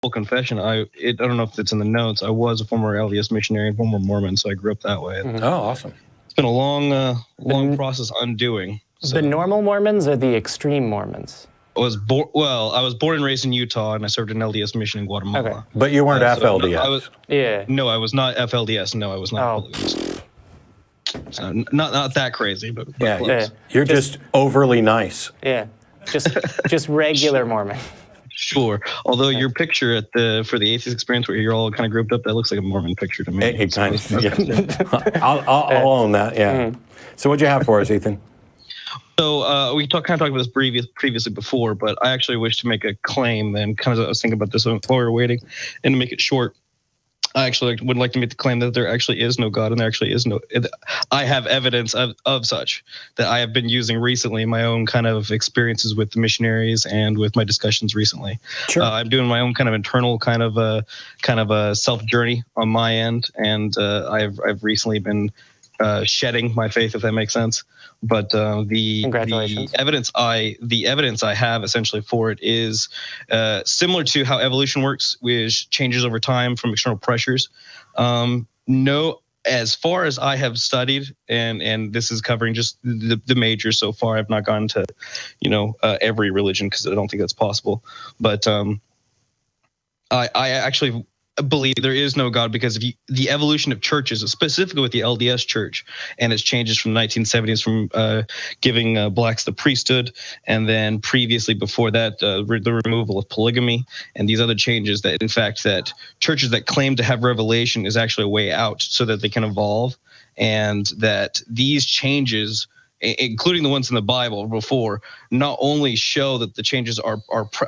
full confession, I don't know if it's in the notes. I was a former LDS missionary and former Mormon, so I grew up that way. Oh, awesome. It's been a long process undoing. So. The normal Mormons or the extreme Mormons? I was born and raised in Utah, and I served an LDS mission in Guatemala. Okay. But you weren't FLDS. No, I was not FLDS. No, I was not FLDS. So not that crazy, but close. You're just overly nice. Yeah, just regular Mormon. Sure. Although your picture for the Atheist Experience, where you're all kind of grouped up, that looks like a Mormon picture to me. It kind of. Yeah. I'll own that. Yeah. Mm-hmm. So what'd you have for us, Ethan? So we kind of talked about this previously before, but I actually wish to make a claim, and kind of I was thinking about this while we were waiting, and to make it short, I actually would like to make the claim that there actually is no God, and there actually is no. I have evidence of such that I have been using recently in my own kind of experiences with the missionaries and with my discussions recently. Sure. I'm doing my own kind of internal kind of a self journey on my end, and I've recently been shedding my faith, if that makes sense. But the evidence I have essentially for it is similar to how evolution works, which changes over time from external pressures. No, as far as I have studied, and this is covering just the majors so far. I've not gone to, every religion because I don't think that's possible. But I actually believe there is no God because of the evolution of churches, specifically with the LDS Church, and its changes from the 1970s from giving blacks the priesthood, and then previously before that, the removal of polygamy, and these other changes that, in fact, that churches that claim to have revelation is actually a way out so that they can evolve, and that these changes, including the ones in the Bible before, not only show that the changes are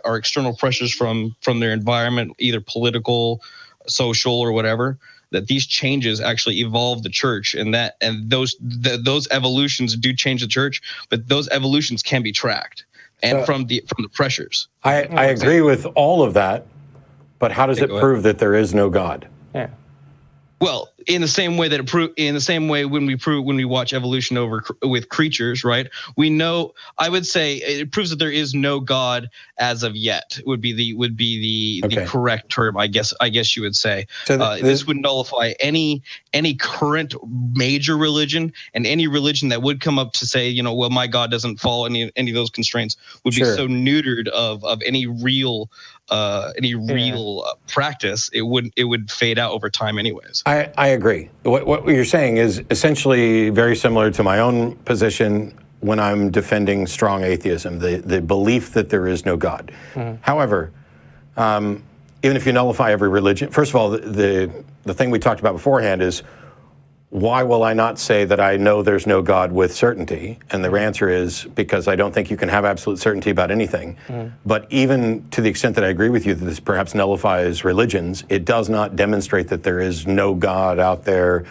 external pressures from their environment, either political, social, or whatever, that these changes actually evolve the church, and those evolutions do change the church, but those evolutions can be tracked and from the pressures. I agree with all of that, but how does it prove that there is no God? Yeah. Well, in the same way when we watch evolution with creatures, right? We know. I would say it proves that there is no God as of yet. Would be the correct term, I guess you would say. So this would nullify any current major religion, and any religion that would come up to say, well, my God doesn't follow any of those constraints would be so neutered of any real practice. It would fade out over time anyways. I agree. What you're saying is essentially very similar to my own position when I'm defending strong atheism, the belief that there is no God. Mm. However, even if you nullify every religion, first of all, the thing we talked about beforehand is, why will I not say that I know there's no God with certainty? And the answer is because I don't think you can have absolute certainty about anything. Mm. But even to the extent that I agree with you that this perhaps nullifies religions, it does not demonstrate that there is no God out there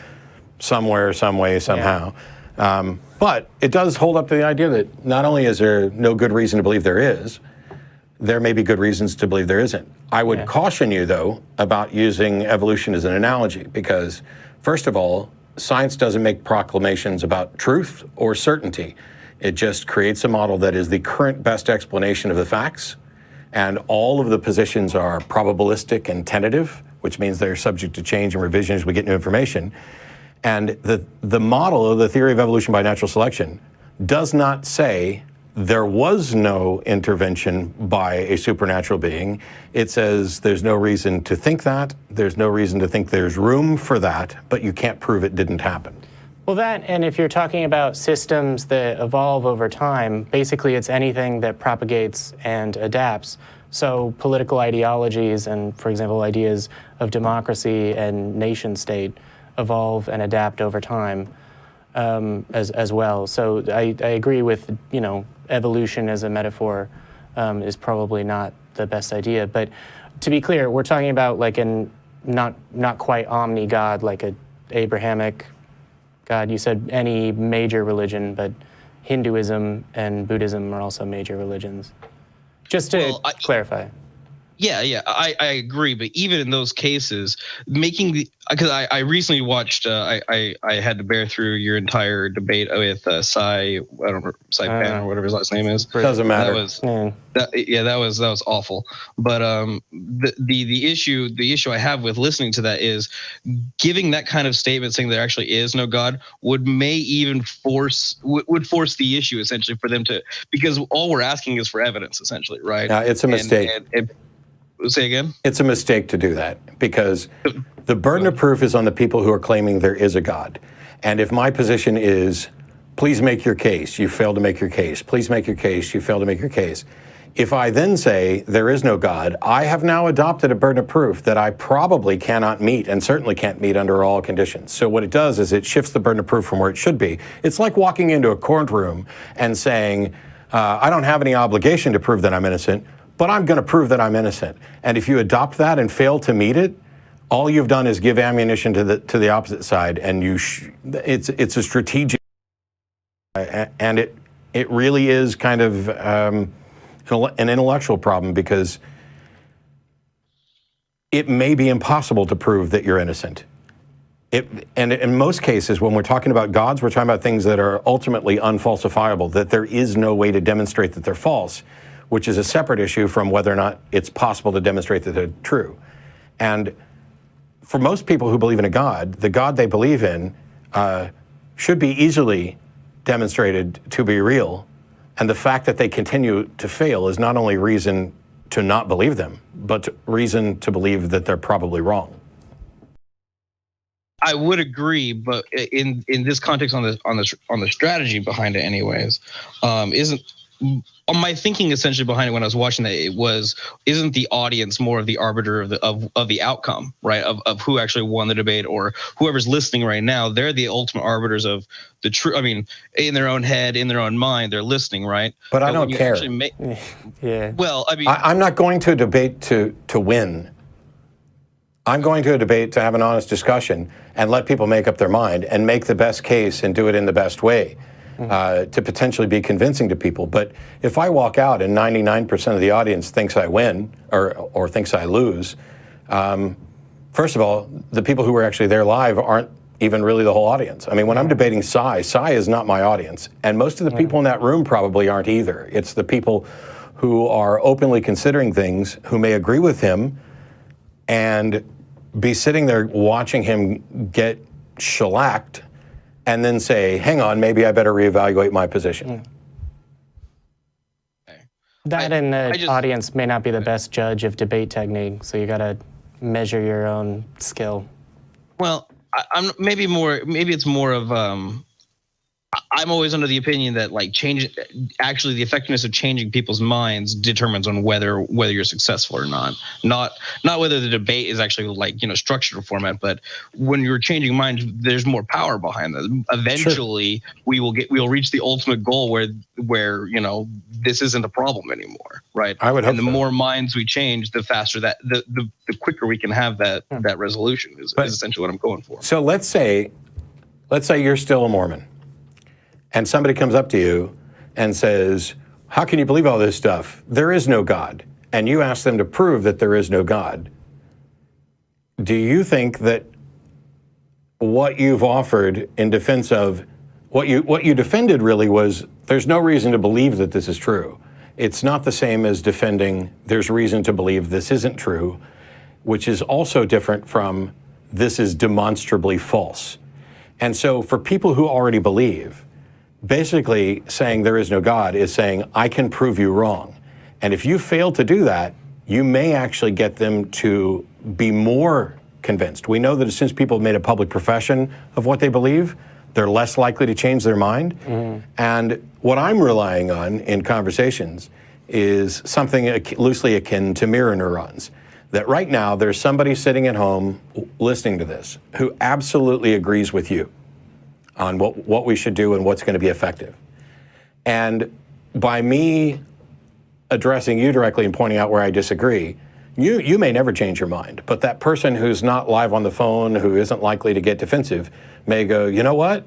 somewhere, some way, somehow. Yeah. But it does hold up to the idea that not only is there no good reason to believe there is, there may be good reasons to believe there isn't. I would caution you, though, about using evolution as an analogy because, first of all, science doesn't make proclamations about truth or certainty. It just creates a model that is the current best explanation of the facts, and all of the positions are probabilistic and tentative, which means they're subject to change and revision as we get new information. And the model of the theory of evolution by natural selection does not say there was no intervention by a supernatural being. It says there's no reason to think that, there's no reason to think there's room for that, but you can't prove it didn't happen. Well, that, and if you're talking about systems that evolve over time, basically it's anything that propagates and adapts. So political ideologies and, for example, ideas of democracy and nation state evolve and adapt over time as well. So I agree with, evolution as a metaphor is probably not the best idea. But to be clear, we're talking about like not quite omni God, like a Abrahamic God. You said any major religion, but Hinduism and Buddhism are also major religions. Just to clarify. I agree. But even in those cases, because I recently watched, I had to bear through your entire debate with Cy, I don't remember, Cy Pan or whatever his last name is. Doesn't matter. That was awful. But the issue I have with listening to that is giving that kind of statement saying there actually is no God would force the issue essentially for them to, because all we're asking is for evidence essentially, right? It's a mistake. Say again? It's a mistake to do that, because the burden of proof is on the people who are claiming there is a God. And if my position is, please make your case, you failed to make your case, please make your case, you failed to make your case. If I then say there is no God, I have now adopted a burden of proof that I probably cannot meet, and certainly can't meet under all conditions. So what it does is it shifts the burden of proof from where it should be. It's like walking into a courtroom and saying, I don't have any obligation to prove that I'm innocent, but I'm going to prove that I'm innocent. And if you adopt that and fail to meet it, all you've done is give ammunition to the opposite side, and it's a strategic, and it really is kind of an intellectual problem, because it may be impossible to prove that you're innocent. And in most cases, when we're talking about gods, we're talking about things that are ultimately unfalsifiable, that there is no way to demonstrate that they're false, which is a separate issue from whether or not it's possible to demonstrate that they're true. And for most people who believe in a God, the God they believe in should be easily demonstrated to be real. And the fact that they continue to fail is not only reason to not believe them, but reason to believe that they're probably wrong. I would agree, but in this context, on the strategy behind it, anyways, my thinking essentially behind it when I was watching that isn't the audience more of the arbiter of the outcome, right? Of who actually won the debate, or whoever's listening right now, they're the ultimate arbiters of the truth. I mean, in their own head, in their own mind, they're listening, right? But I don't care. Well, I mean, I'm not going to a debate to win. I'm going to a debate to have an honest discussion and let people make up their mind and make the best case and do it in the best way. To potentially be convincing to people. But if I walk out and 99% of the audience thinks I win or thinks I lose, first of all, the people who were actually there live aren't even really the whole audience. I mean, when I'm debating Cy is not my audience. And most of the people in that room probably aren't either. It's the people who are openly considering things, who may agree with him and be sitting there watching him get shellacked, and then say, hang on, maybe I better reevaluate my position. That and the audience may not be the best judge of debate technique, so you got to measure your own skill. Well, maybe it's more of I'm always under the opinion that actually the effectiveness of changing people's minds determines on whether you're successful or not whether the debate is actually structured or format, but when you're changing minds, there's more power behind that. Eventually, sure. we'll reach the ultimate goal where this isn't a problem anymore, right? I would hope. And the more minds we change, the faster that the quicker we can have that resolution is essentially what I'm going for. So let's say you're still a Mormon. And somebody comes up to you and says, how can you believe all this stuff? There is no God. And you ask them to prove that there is no God. Do you think that what you've offered in defense of what you defended really was there's no reason to believe that this is true? It's not the same as defending there's reason to believe this isn't true, which is also different from this is demonstrably false. And so for people who already believe, basically saying there is no God is saying, I can prove you wrong. And if you fail to do that, you may actually get them to be more convinced. We know that since people have made a public profession of what they believe, they're less likely to change their mind. Mm-hmm. And what I'm relying on in conversations is something loosely akin to mirror neurons. That right now there's somebody sitting at home listening to this who absolutely agrees with you on what we should do and what's going to be effective. And by me addressing you directly and pointing out where I disagree, you may never change your mind. But that person who's not live on the phone, who isn't likely to get defensive, may go, you know what?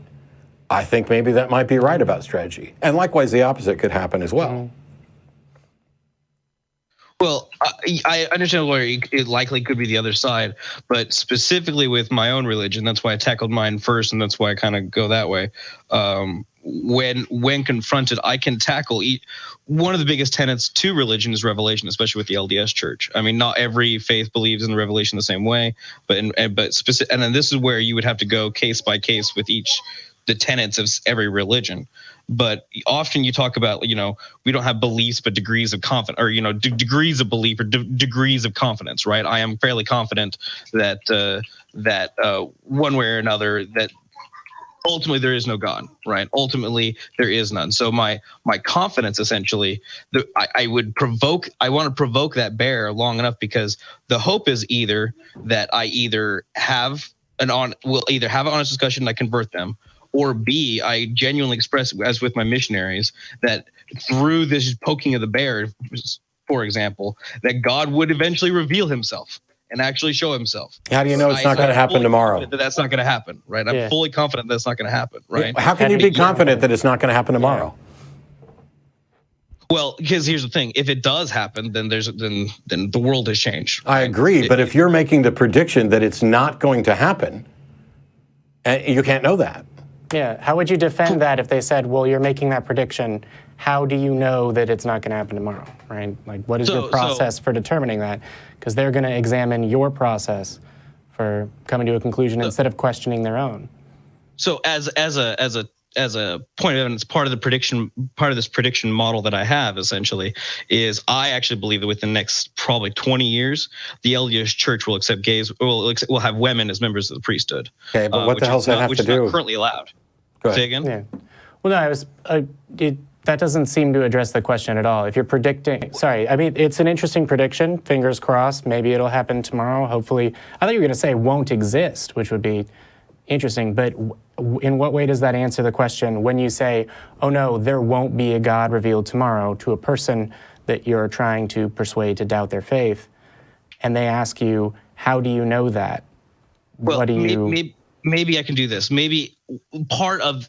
I think maybe that might be right about strategy. And likewise, the opposite could happen as well. Well, I understand where it likely could be the other side, but specifically with my own religion, that's why I tackled mine first, and that's why I kind of go that way. When confronted, I can tackle one of the biggest tenets to religion is revelation, especially with the LDS Church. I mean, not every faith believes in revelation the same way, but specific, and then this is where you would have to go case by case with the tenets of every religion. But often you talk about, we don't have beliefs, but degrees of confidence, or, degrees of belief or degrees of confidence, right? I am fairly confident that one way or another, that ultimately there is no God, right? Ultimately there is none. So my confidence, essentially, I want to provoke that bear long enough, because the hope is either that I will either have an honest discussion and I convert them, or B, I genuinely express, as with my missionaries, that through this poking of the bear, for example, that God would eventually reveal himself and actually show himself. How do you know it's not going to happen tomorrow? That's not going to happen, right? I'm fully confident that's not going to happen, right? How can you be confident that it's not going to happen tomorrow? Well, because here's the thing: if it does happen, then then the world has changed. I agree, but if you're making the prediction that it's not going to happen, you can't know that. Yeah, how would you defend that if they said, well, you're making that prediction, how do you know that it's not going to happen tomorrow, right? Like, what is your process for determining that? Because they're going to examine your process for coming to a conclusion instead of questioning their own. So as a point of evidence, part of this prediction model that I have, essentially, is I actually believe that within the next probably 20 years, the LDS Church will accept gays, will have women as members of the priesthood. Okay, but what the hell does that have to do? Which is not currently allowed. Say again? Yeah. Well, no, that doesn't seem to address the question at all. If you're predicting, it's an interesting prediction. Fingers crossed, maybe it'll happen tomorrow. Hopefully, I thought you were going to say won't exist, which would be interesting. But in what way does that answer the question when you say, oh no, there won't be a God revealed tomorrow, to a person that you're trying to persuade to doubt their faith, and they ask you, how do you know that? Well, what do you... Maybe I can do this. Maybe part of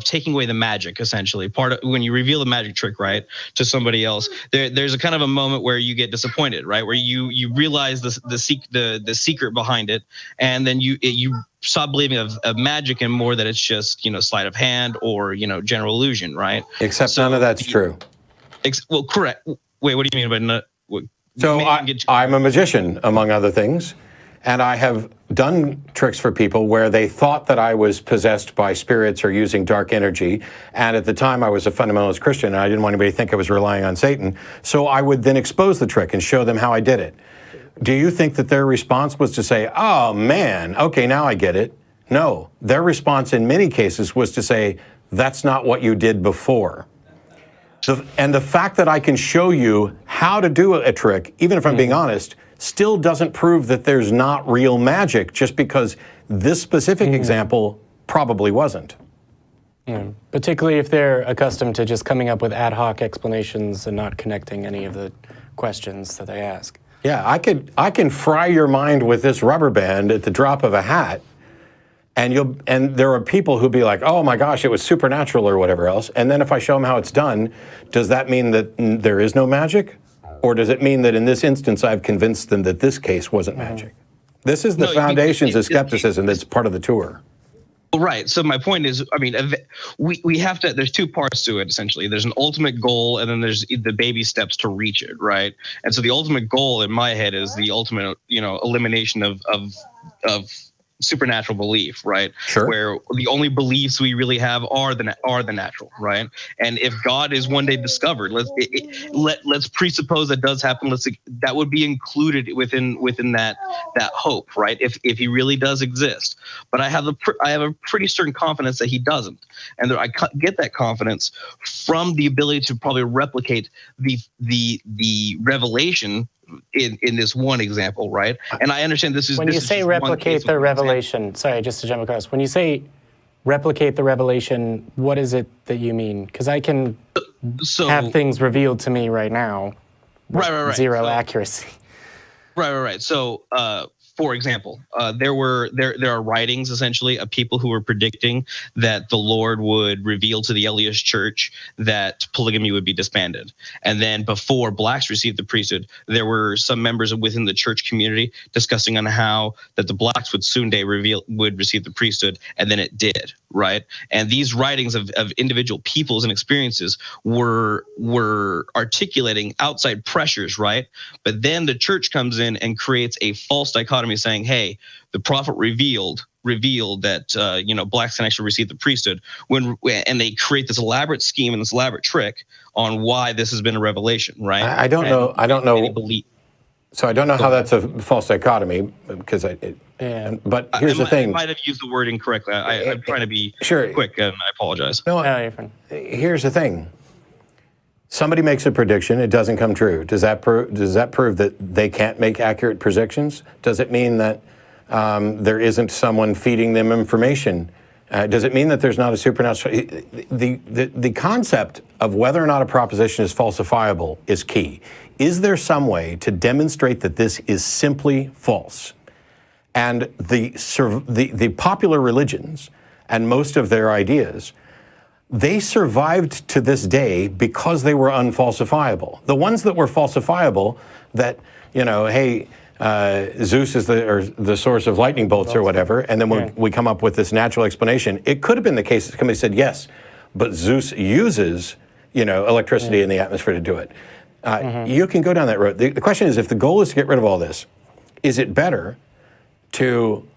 taking away the magic, essentially, when you reveal the magic trick, right, to somebody else, there's a kind of a moment where you get disappointed, right, where you realize the secret behind it, and then you stop believing of magic and more that it's just sleight of hand or general illusion, right? Except none of that's true. Well, correct. Wait, what do you mean by not? So I'm a magician, among other things. And I have done tricks for people where they thought that I was possessed by spirits or using dark energy. And at the time I was a fundamentalist Christian and I didn't want anybody to think I was relying on Satan. So I would then expose the trick and show them how I did it. Do you think that their response was to say, oh man, okay, now I get it? No, their response in many cases was to say, that's not what you did before. And the fact that I can show you how to do a trick, even if I'm being honest, still doesn't prove that there's not real magic, just because this specific example probably wasn't. Yeah. Particularly if they're accustomed to just coming up with ad hoc explanations and not connecting any of the questions that they ask. Yeah, I can fry your mind with this rubber band at the drop of a hat, and there are people who'll be like, oh my gosh, it was supernatural or whatever else. And then if I show them how it's done, does that mean that there is no magic? Or does it mean that in this instance, I've convinced them that this case wasn't magic? This is the foundations of skepticism that's part of the tour. Right. So my point is, we have to, there's two parts to it, essentially. There's an ultimate goal, and then there's the baby steps to reach it, right? And so the ultimate goal in my head is the ultimate, elimination of supernatural belief, right? Sure. Where the only beliefs we really have are the natural, right? And if God is one day discovered, let's presuppose that does happen. That would be included within that hope, right? If he really does exist. But I have a pretty certain confidence that he doesn't, and I get that confidence from the ability to probably replicate the revelation in this one example, right? And I understand this is when you say replicate the revelation. Sorry, just to jump across. When you say replicate the revelation, what is it that you mean? Because I can have things revealed to me right now, right. Zero accuracy. Right. So, for example, there are writings essentially of people who were predicting that the Lord would reveal to the LDS Church that polygamy would be disbanded. And then before blacks received the priesthood, there were some members within the church community discussing on how that the blacks would soon would receive the priesthood, and then it did, right? And these writings of individual peoples and experiences were articulating outside pressures, right? But then the church comes in and creates a false dichotomy saying, hey, the prophet revealed that blacks can actually receive the priesthood, and they create this elaborate scheme and this elaborate trick on why this has been a revelation, right? I don't know. So I don't know how that's a false dichotomy, because but here's the thing. I might have used the word incorrectly. I'm trying to be quick, and I apologize. No, you're fine. Here's the thing. Somebody makes a prediction, it doesn't come true. Does that prove that they can't make accurate predictions? Does it mean that there isn't someone feeding them information? Does it mean that there's not a supernatural? The concept of whether or not a proposition is falsifiable is key. Is there some way to demonstrate that this is simply false? And the popular religions and most of their ideas, they survived to this day because they were unfalsifiable. The ones that were falsifiable, that, hey, Zeus is the source of lightning bolts or whatever, and then we come up with this natural explanation. It could have been the case that somebody said, yes, but Zeus uses, electricity in the atmosphere to do it. You can go down that road. The question is, if the goal is to get rid of all this, is it better to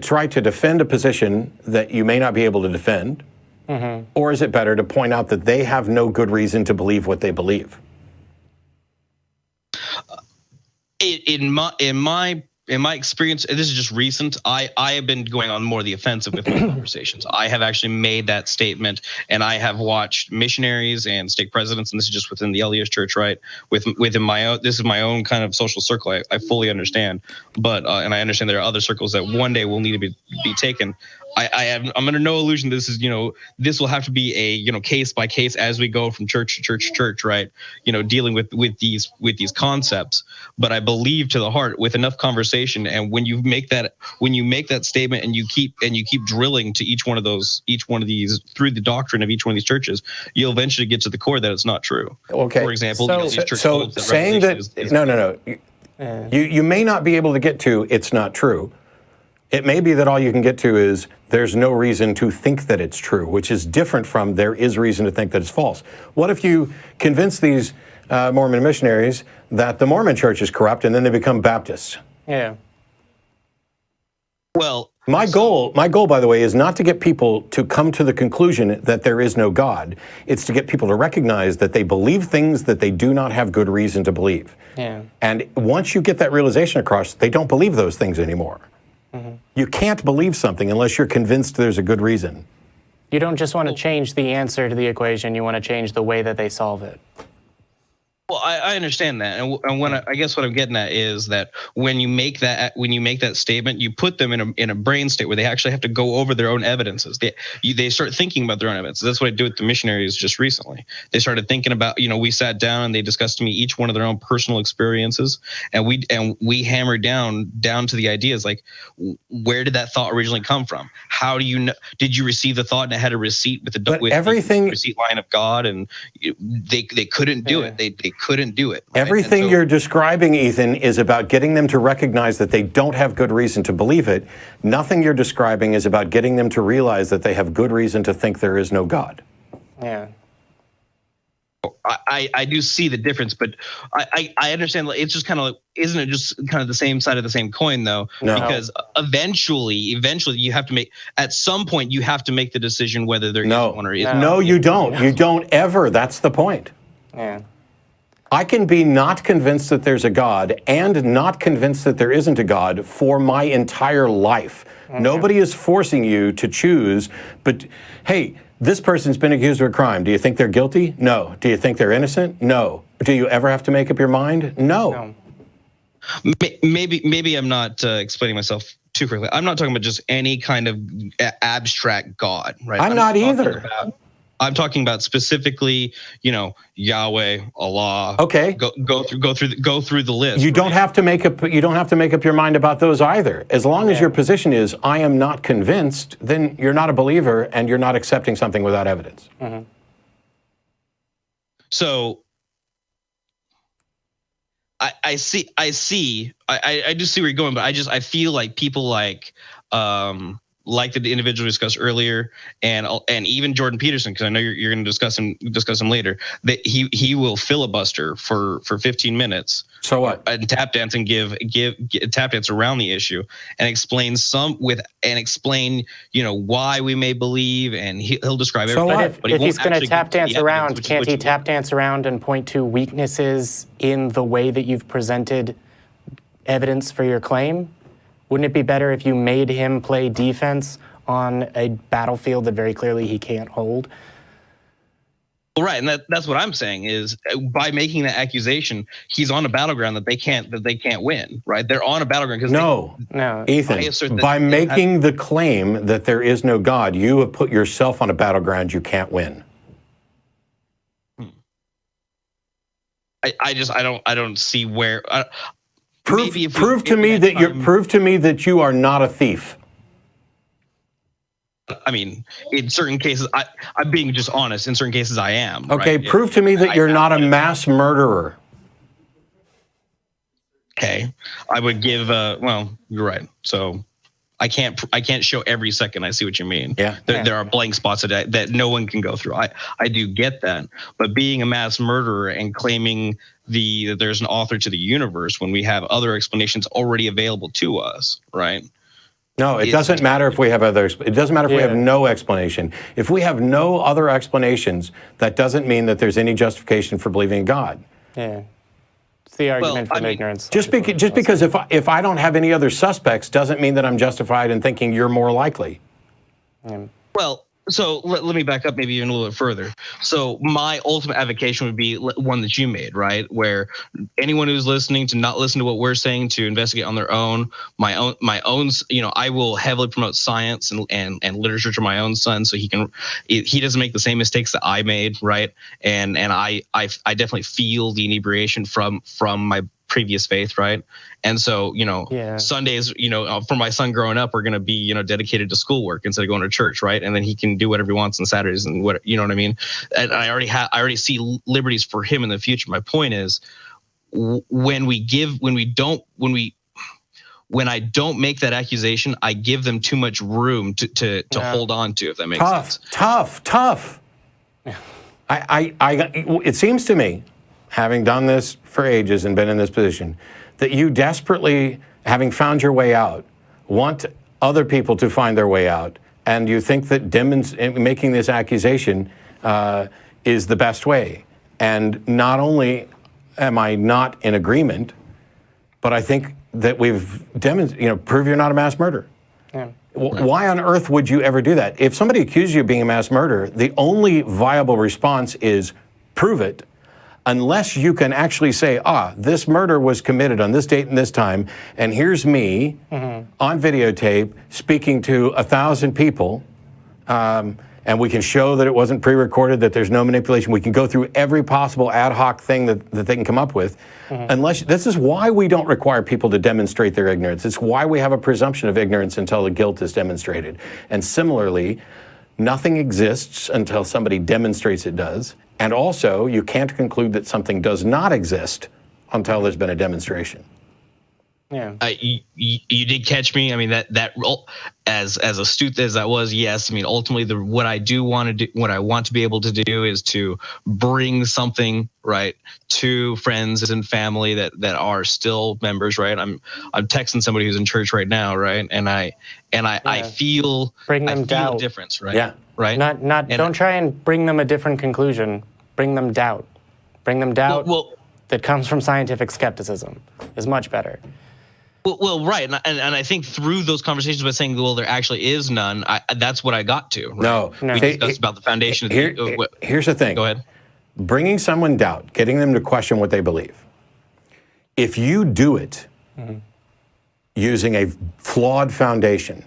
try to defend a position that you may not be able to defend, or is it better to point out that they have no good reason to believe what they believe? In my experience, this is just recent, I have been going on more the offensive with my conversations. I have actually made that statement, and I have watched missionaries and stake presidents, and this is just within the LDS Church, right? Within my own, this is my own kind of social circle. I fully understand, but and I understand there are other circles that one day will need to be taken. I'm under no illusion this is, this will have to be a, case by case as we go from church to church to church, right? Dealing with these concepts. But I believe to the heart, with enough conversation, and when you make that statement and you keep drilling to each one of these through the doctrine of each one of these churches, you'll eventually get to the core that it's not true. Okay. For example, so saying that no. You may not be able to get to it's not true. It may be that all you can get to is there's no reason to think that it's true, which is different from there is reason to think that it's false. What if you convince these Mormon missionaries that the Mormon church is corrupt, and then they become Baptists? Yeah. Well, my goal, by the way, is not to get people to come to the conclusion that there is no God. It's to get people to recognize that they believe things that they do not have good reason to believe. Yeah. And once you get that realization across, they don't believe those things anymore. You can't believe something unless you're convinced there's a good reason. You don't just want to change the answer to the equation, you want to change the way that they solve it. Well, I understand that, and when I guess what I'm getting at is that when you make that statement, you put them in a brain state where they actually have to go over their own evidences. They start thinking about their own evidence. That's what I do with the missionaries just recently. They started thinking about, we sat down and they discussed to me each one of their own personal experiences, and we hammered down to the ideas like, where did that thought originally come from? How do you know? Did you receive the thought and it had a receipt with the receipt line of God, and they couldn't do it. They couldn't do it. Right? Everything you're describing, Ethan, is about getting them to recognize that they don't have good reason to believe it. Nothing you're describing is about getting them to realize that they have good reason to think there is no God. Yeah. I do see the difference, but I understand. It's just kind of like, isn't it just kind of the same side of the same coin, though? No. Because eventually you have to make, at some point you have to make the decision whether there is one or isn't. No, you don't. You don't ever. That's the point. Yeah. I can be not convinced that there's a God and not convinced that there isn't a God for my entire life. Nobody is forcing you to choose, but hey, this person's been accused of a crime. Do you think they're guilty? No. Do you think they're innocent? No. Do you ever have to make up your mind? No. Maybe I'm not explaining myself too correctly. I'm not talking about just any kind of abstract God, right? I'm not either. I'm talking about specifically, Yahweh, Allah. Okay. Go through the list. You don't have to make up your mind about those either. As long as your position is, I am not convinced, then you're not a believer and you're not accepting something without evidence. Mm-hmm. So I do see where you're going, but I feel like people like the individual we discussed earlier, and even Jordan Peterson, because I know you're going to discuss him later, that he will filibuster for 15 minutes. So what? And tap dance and give tap dance around the issue and explain why we may believe, and he'll describe everything. But if he's going to tap dance around, can't he tap dance around and point to weaknesses in the way that you've presented evidence for your claim? Wouldn't it be better if you made him play defense on a battlefield that very clearly he can't hold? Well, right, and that's what I'm saying is by making that accusation, he's on a battleground that they can't win. Right, they're on a battleground because no, Ethan. By making the claim that there is no God, you have put yourself on a battleground you can't win. I don't see where. Prove to me that you are not a thief. I mean, in certain cases, I'm being just honest. In certain cases, I am. Okay, right? Prove to me that you're not a mass murderer. Okay, I would give. Well, you're right. So I can't show every second. I see what you mean. Yeah. There are blank spots that no one can go through. I do get that, but being a mass murderer and claiming that there's an author to the universe when we have other explanations already available to us, right? No, it doesn't matter if we have others. It doesn't matter if we have no explanation. If we have no other explanations, that doesn't mean that there's any justification for believing in God. Yeah. It's the argument from ignorance. Just because if I don't have any other suspects doesn't mean that I'm justified in thinking you're more likely. Well, so let me back up maybe even a little bit further. So my ultimate avocation would be one that you made, right? Where anyone who's listening to not listen to what we're saying, to investigate on their own, my own, I will heavily promote science and literature to my own son, so he doesn't make the same mistakes that I made, right? And I definitely feel the inebriation from my previous faith, right? And so, Sundays, for my son growing up, are going to be, dedicated to schoolwork instead of going to church, right? And then he can do whatever he wants on Saturdays and what, you know what I mean? And I already see liberties for him in the future. My point is, when I don't make that accusation, I give them too much room to hold on to, if that makes sense. Tough. It seems to me, having done this for ages and been in this position, that you desperately, having found your way out, want other people to find their way out, and you think that making this accusation is the best way. And not only am I not in agreement, but I think that we've demonstrated, prove you're not a mass murderer. Yeah. Why on earth would you ever do that? If somebody accuses you of being a mass murderer, the only viable response is prove it, unless you can actually say, this murder was committed on this date and this time, and here's me on videotape speaking to 1,000 people, and we can show that it wasn't pre-recorded, that there's no manipulation. We can go through every possible ad hoc thing that they can come up with. This is why we don't require people to demonstrate their ignorance. It's why we have a presumption of ignorance until the guilt is demonstrated. And similarly, nothing exists until somebody demonstrates it does. And also, you can't conclude that something does not exist until there's been a demonstration. Yeah. You did catch me. I mean, that as astute as that was, yes. I mean, ultimately, what I want to be able to do is to bring something right to friends and family that are still members, right? I'm texting somebody who's in church right now, right? And I feel doubt. A difference, right? Yeah. Right. Don't try and bring them a different conclusion. Bring them doubt. Bring them doubt that comes from scientific skepticism is much better. Well, right, and I think through those conversations by saying, well, there actually is none, that's what I got to. Right? No. We discussed about the foundation. Here's the thing. Go ahead. Bringing someone doubt, getting them to question what they believe. If you do it using a flawed foundation,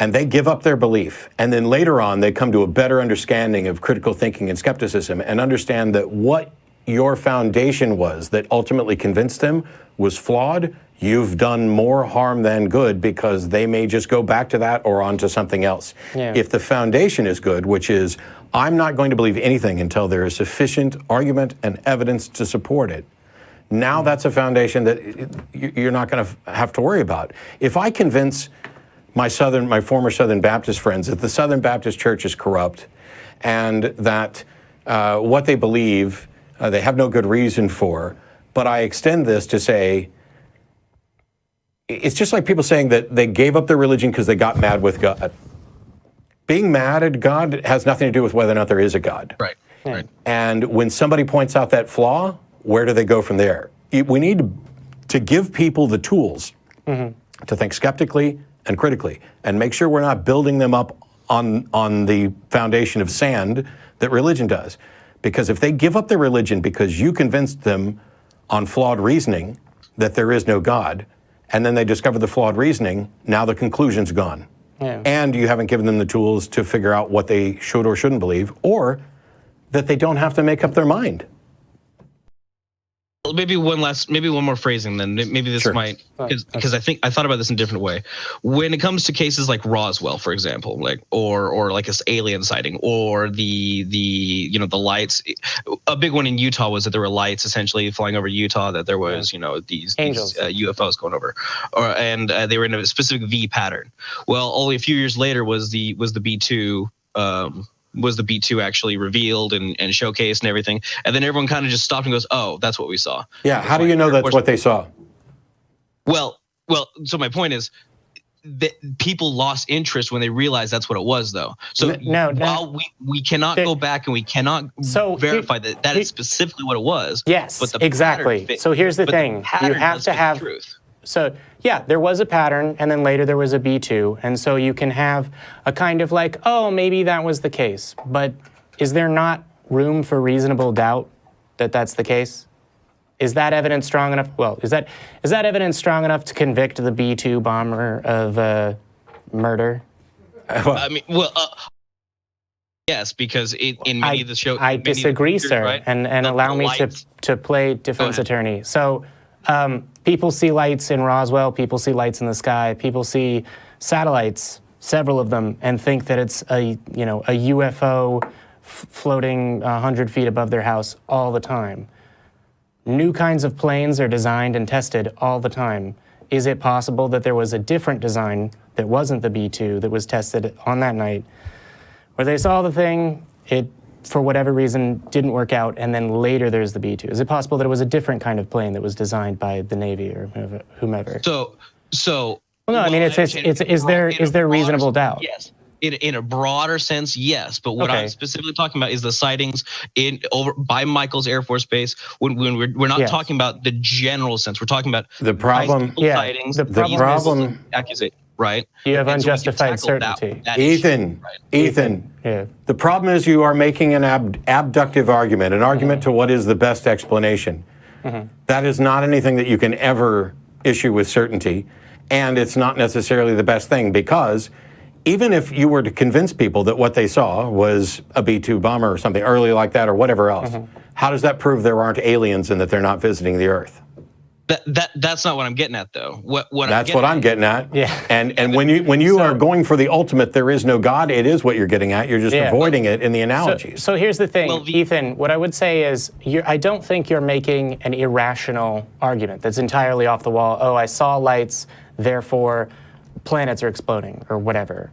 and they give up their belief, and then later on they come to a better understanding of critical thinking and skepticism and understand that what your foundation was that ultimately convinced them was flawed, you've done more harm than good, because they may just go back to that or on to something else. Yeah. If the foundation is good, which is, I'm not going to believe anything until there is sufficient argument and evidence to support it, now that's a foundation that you're not going to have to worry about. If I convince my former Southern Baptist friends that the Southern Baptist Church is corrupt and that what they believe they have no good reason for, but I extend this to say, it's just like people saying that they gave up their religion because they got mad with God. Being mad at God has nothing to do with whether or not there is a God. Right. Right. And when somebody points out that flaw, where do they go from there? We need to give people the tools to think skeptically and critically, and make sure we're not building them up on the foundation of sand that religion does. Because if they give up their religion because you convinced them on flawed reasoning that there is no God, and then they discover the flawed reasoning, now the conclusion's gone. Yeah. And you haven't given them the tools to figure out what they should or shouldn't believe, or that they don't have to make up their mind. Maybe one more phrasing then. Maybe this might, because I thought about this in a different way. When it comes to cases like Roswell, for example, like or like this alien sighting, or the the lights. A big one in Utah was that there were lights essentially flying over Utah. That there was these UFOs going over, and they were in a specific V pattern. Well, only a few years later was the B2. Was the B2 actually revealed and showcased and everything, and then everyone kind of just stopped and goes, "Oh, that's what we saw." Yeah, how do you know that's what they saw? Well. So my point is that people lost interest when they realized that's what it was, though. So while we cannot go back and we cannot verify that is specifically what it was. Yes, but the exactly. So here's the thing: you have to have truth. So yeah, there was a pattern, and then later there was a B2, and so you can have a kind of like, oh, maybe that was the case, but is there not room for reasonable doubt that that's the case? Is that evidence strong enough? Well, is that evidence strong enough to convict the B2 bomber of murder? I mean, yes, because in many of the shows, I disagree, sir, right? and allow me to play defense attorney. So. People see lights in Roswell, people see lights in the sky, people see satellites, several of them, and think that it's a UFO floating 100 feet above their house all the time. New kinds of planes are designed and tested all the time. Is it possible that there was a different design that wasn't the B2 that was tested on that night, where they saw the thing, it for whatever reason didn't work out, and then later there's the B2? Is it possible that it was a different kind of plane that was designed by the Navy or whomever? Well, no, I mean, is there reasonable doubt? Yes. In a broader sense, yes. But what I'm specifically talking about is the sightings by Michaels Air Force Base. When we're not talking about the general sense, we're talking about the problem. Sightings. The problem. Accusation. Right. You have unjustified certainty. Ethan. Yeah. The problem is you are making an abductive argument, an argument to what is the best explanation. That is not anything that you can ever issue with certainty, and it's not necessarily the best thing, because even if you were to convince people that what they saw was a B-2 bomber or something early like that or whatever else, how does that prove there aren't aliens and that they're not visiting the Earth? That's not what I'm getting at, though. That's what I'm getting at. Yeah. And when you are going for the ultimate, there is no God, it is what you're getting at. You're just avoiding it in the analogies. So here's the thing, Ethan. What I would say is, I don't think you're making an irrational argument that's entirely off the wall. Oh, I saw lights, therefore planets are exploding or whatever.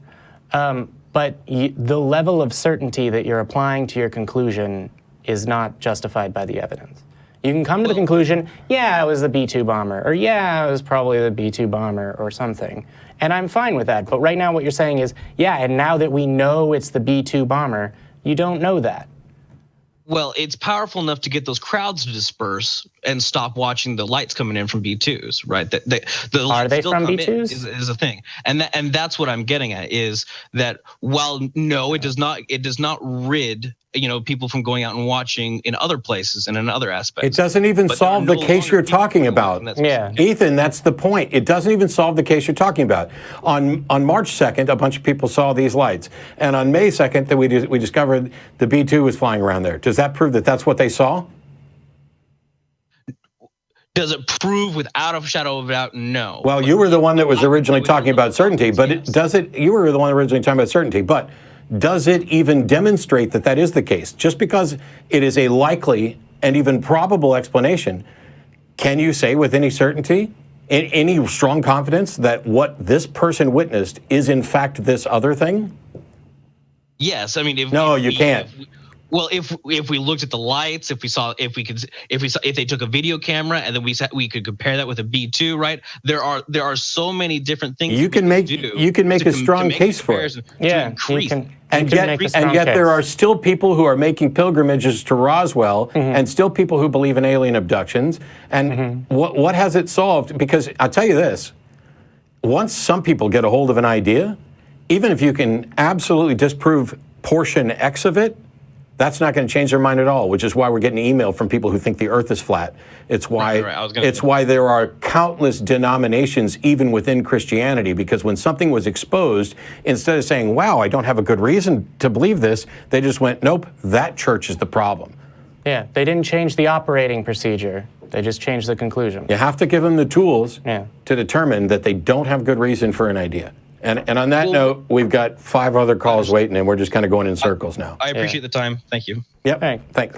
But the level of certainty that you're applying to your conclusion is not justified by the evidence. You can come to the conclusion, yeah, it was the B-2 bomber, or yeah, it was probably the B-2 bomber or something. And I'm fine with that. But right now what you're saying is, yeah, and now that we know it's the B-2 bomber, you don't know that. Well, it's powerful enough to get those crowds to disperse and stop watching the lights coming in from B-2s, right? Are they from B-2s? Is a thing, and that's what I'm getting at, is that while no, it does not rid people from going out and watching in other places and in other aspects. It doesn't even solve the case you're talking about. Yeah. Ethan, that's the point. It doesn't even solve the case you're talking about. On March 2nd, a bunch of people saw these lights. And on May 2nd, that we discovered the B-2 was flying around there. Does that prove that that's what they saw? Does it prove without a shadow of a doubt? No. Well, you were the one that was originally talking about certainty, but you were the one originally talking about certainty, but does it even demonstrate that that is the case? Just because it is a likely and even probable explanation, can you say with any certainty, in any strong confidence, that what this person witnessed is in fact this other thing? Yes, I mean, you can't. Well, if we looked at the lights, if they took a video camera and then we could compare that with a B2, right? There are so many different things you can make a strong case for it. Yeah, and yet there are still people who are making pilgrimages to Roswell, and still people who believe in alien abductions. And what has it solved? Because I'll tell you this: once some people get a hold of an idea, even if you can absolutely disprove portion X of it, that's not going to change their mind at all, which is why we're getting email from people who think the earth is flat. It's why why there are countless denominations even within Christianity, because when something was exposed, instead of saying, wow, I don't have a good reason to believe this, they just went, nope, that church is the problem. Yeah, they didn't change the operating procedure. They just changed the conclusion. You have to give them the tools to determine that they don't have good reason for an idea. And on that note, we've got 5 other calls waiting, and we're just kind of going in circles now. I appreciate the time. Thank you. Yep. Thanks.